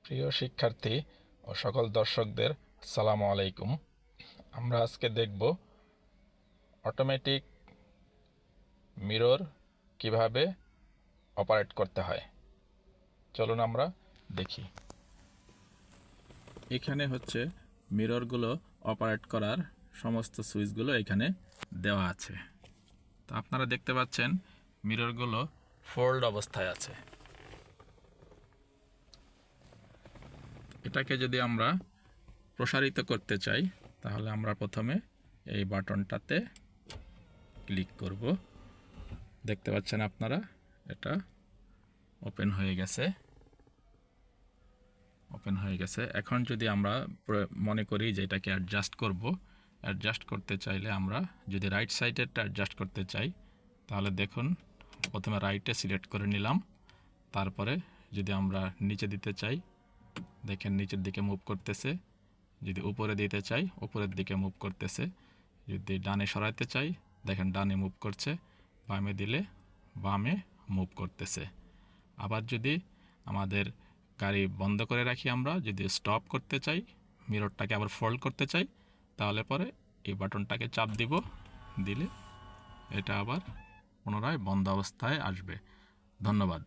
প্রিয় শিক্ষার্থী ও সকল দর্শকদের আসসালামু আলাইকুম। আমরা আজকে দেখব অটোমেটিক মিরর কিভাবে অপারেট করতে হয়। চলুন আমরা দেখি। এখানে হচ্ছে মিররগুলো অপারেট করার সমস্ত সুইচগুলো এখানে দেওয়া আছে। তো আপনারা দেখতে পাচ্ছেন মিররগুলো ফোল্ড অবস্থায় আছে। এটাকে যদি আমরা প্রসারিত করতে চাই তাহলে আমরা প্রথমে এই বাটনটাতে ক্লিক করব। দেখতে পাচ্ছেন আপনারা, এটা ওপেন হয়ে গেছে। এখন যদি আমরা মনে করি যে এটাকে অ্যাডজাস্ট করব, অ্যাডজাস্ট করতে চাইলে আমরা যদি রাইট সাইডেরটা অ্যাডজাস্ট করতে চাই তাহলে দেখুন, প্রথমে রাইটে সিলেক্ট করে নিলাম। তারপরে যদি আমরা নিচে দিতে চাই, দেখেন নিচের দিকে মুভ করতেছে। যদি উপরে দিতে চাই উপরের দিকে মুভ করতেছে। যদি ডানে সরাইতে চাই দেখেন ডানে মুভ করছে। বামে দিলে বামে মুভ করতেছে। আবার যদি আমাদের গাড়ি বন্ধ করে রাখি, আমরা যদি স্টপ করতে চাই, মিররটাকে আবার ফোল্ড করতে চাই, তাহলে পরে এই বাটনটাকে চাপ দিব, দিলে এটা আবার পুনরায় বন্ধ অবস্থায় আসবে। ধন্যবাদ।